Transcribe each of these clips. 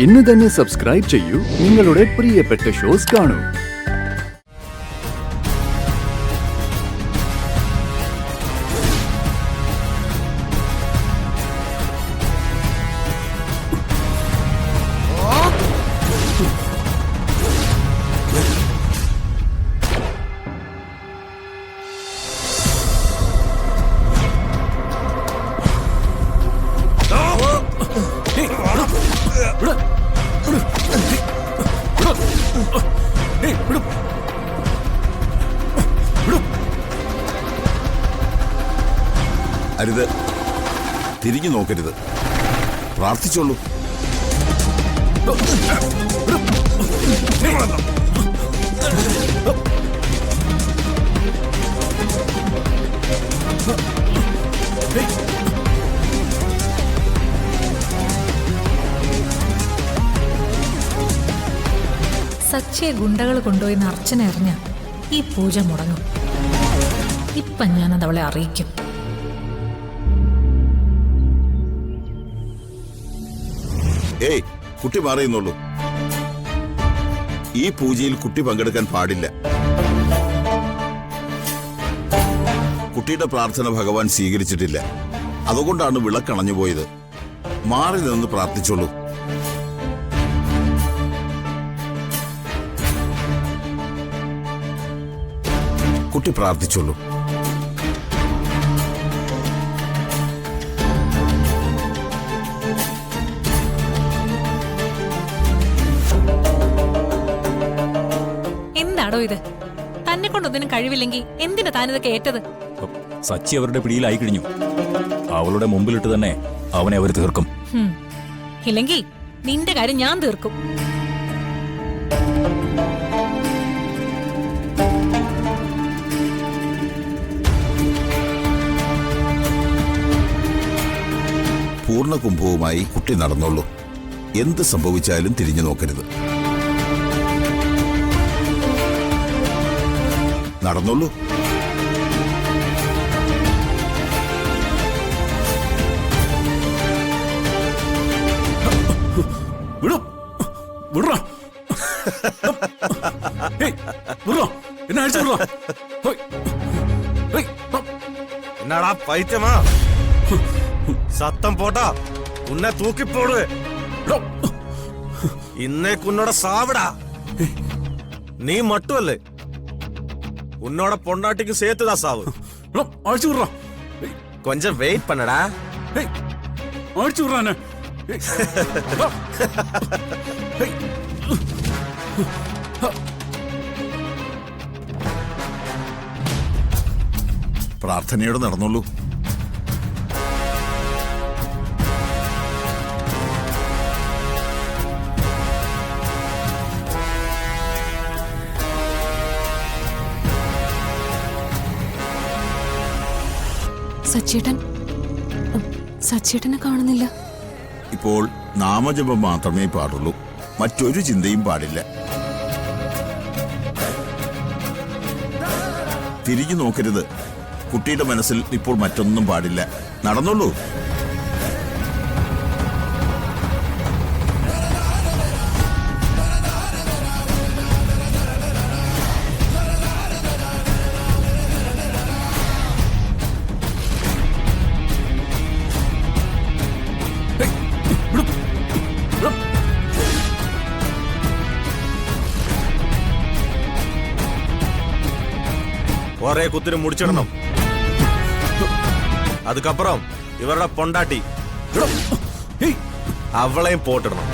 ഇന്ന് തന്നെ സബ്സ്ക്രൈബ് ചെയ്യൂ, നിങ്ങളുടെ പ്രിയപ്പെട്ട ഷോസ് കാണൂ. അരുത്, തിരിഞ്ഞു നോക്കരുത്, പ്രാർത്ഥിച്ചോളൂ. സച്ചിയെ ഗുണ്ടകൾ കൊണ്ടുപോയി അർച്ചന എറിഞ്ഞ ഈ പൂജ മുടങ്ങും. ഇപ്പം ഞാനത് അവളെ അറിയിക്കും. ഏയ്, കുട്ടി മാറിയെന്നുള്ളൂ. ഈ പൂജയിൽ കുട്ടി പങ്കെടുക്കാൻ പാടില്ല. കുട്ടിയുടെ പ്രാർത്ഥന ഭഗവാൻ സ്വീകരിച്ചിട്ടില്ല. അതുകൊണ്ടാണ് വിളക്കണഞ്ഞു പോയത്. മാറി നിന്ന് പ്രാർത്ഥിച്ചോളൂ. കുട്ടി പ്രാർത്ഥിച്ചോളൂ. എന്താടോ ഇത്? തന്നെ കൊണ്ടൊന്നിനും കഴിവില്ലെങ്കിൽ എന്തിനാ താനിതൊക്കെ ഏറ്റത്? സച്ചി അവരുടെ പിടിയിലായി കഴിഞ്ഞു. അവളുടെ മുമ്പിലിട്ട് തന്നെ അവനെ അവർ തീർക്കും. ഇല്ലെങ്കിൽ നിന്റെ കാര്യം ഞാൻ തീർക്കും. പൂർണ്ണ കുംഭവുമായി കുട്ടി നടന്നോളൂ. എന്ത് സംഭവിച്ചാലും തിരിഞ്ഞു നോക്കരുത്. നടന്നോളൂ. என்னடா பைத்தியமா? சத்தம் போட்டா உன்னை தூக்கி போடு. இன்னைக்கு உன்னோட சாவுடா. நீ மட்டும் இல்ல, உன்னோட பொண்டாட்டிக்கு சேர்த்துதான் சாவு. அழிச்சு விடுறான். கொஞ்சம் வெயிட் பண்ணடா. அழிச்சு விடுறான். പ്രാർത്ഥനയോടെ നടന്നോളൂ. സച്ചേട്ടനെ കാണുന്നില്ല. ഇപ്പോൾ നാമജപം മാത്രമേ പാടുള്ളൂ. മറ്റൊരു ചിന്തയും പാടില്ല. തിരിഞ്ഞു നോക്കരുത്. കുട്ടിയുടെ മനസ്സിൽ ഇപ്പോൾ മറ്റൊന്നും പാടില്ല. നടന്നോളൂ. ஒரே குத்திர முடிச்சிடணும். அதுக்கப்புறம் இவரோட பொண்டாட்டி அவளையும் போட்டுடணும்.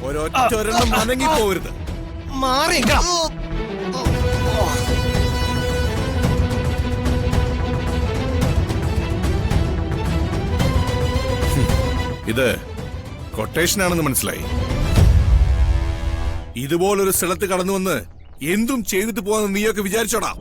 ഒരൊറ്റൊരെണ്ണം അനങ്ങി പോരുത്. മാറി ഇത് കൊട്ടേഷനാണെന്ന് മനസ്സിലായി. ഇതുപോലൊരു സ്ഥലത്ത് കടന്നു വന്ന് എന്തും ചെയ്തിട്ട് പോവാന്ന് നീയൊക്കെ വിചാരിച്ചോടാ?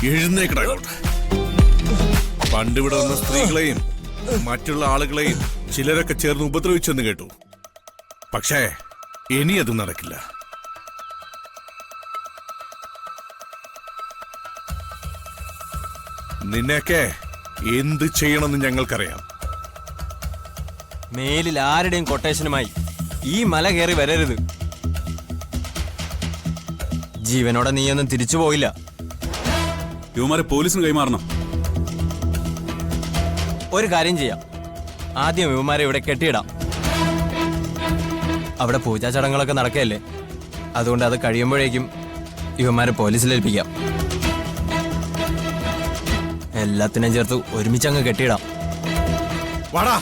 എഴുന്നേക്കടാ ഇങ്ങോട്ട്. പണ്ടിവിടെ വന്ന സ്ത്രീകളെയും മറ്റുള്ള ആളുകളെയും ചിലരൊക്കെ ചേർന്ന് ഉപദ്രവിച്ചെന്ന് കേട്ടു. പക്ഷേ ഇനി അത് നടക്കില്ല. നിന്നെയൊക്കെ എന്ത് ചെയ്യണമെന്ന് ഞങ്ങൾക്കറിയാം. മേലിൽ ആരുടെയും കൊട്ടേഷനുമായി ഈ മല കയറി വരരുത്. ജീവനോടെ നീയൊന്നും തിരിച്ചു പോയില്ല. ഇവന്മാരെ പോലീസിന് കൈമാറണം. ഒരു കാര്യം ചെയ്യാം, ആദ്യം ഇവന്മാരെ ഇവിടെ കെട്ടിയിടാം. അവിടെ പൂജാ ചടങ്ങുകളൊക്കെ നടക്കുകയല്ലേ, അതുകൊണ്ട് അത് കഴിയുമ്പോഴേക്കും ഇവന്മാരെ പോലീസിൽ ഏൽപ്പിക്കാം. എല്ലാത്തിനെയും ചേർത്ത് ഒരുമിച്ചങ്ങ് കെട്ടിയിടാം. വാടാ.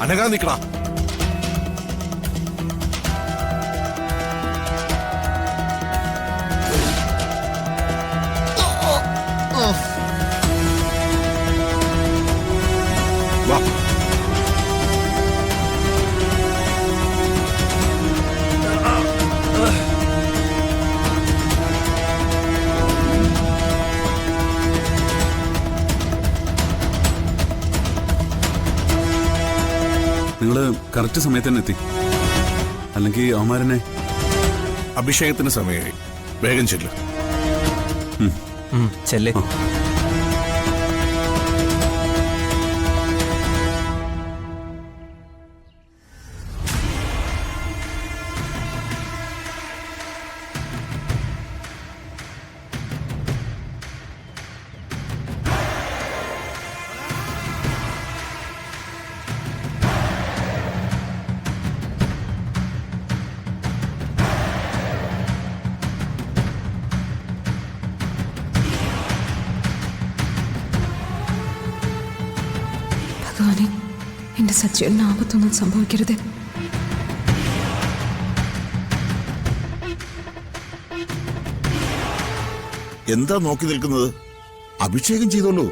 അനങ്ങാൻ നിക്കടാ. വാ. നിങ്ങള് കറക്റ്റ് സമയത്ത് തന്നെ എത്തി, അല്ലെങ്കിൽ അവന്മാരെന്നെ. അഭിഷേകത്തിന് സമയമായി, വേഗം ചെല്ലു. ചെല്ലേ. ഭഗവാനെ, എന്റെ സജ്ജലിന് ആപത്തൊന്നും സംഭവിക്കരുത്. എന്താ നോക്കി നിൽക്കുന്നത്? അഭിഷേകം ചെയ്തോളൂ.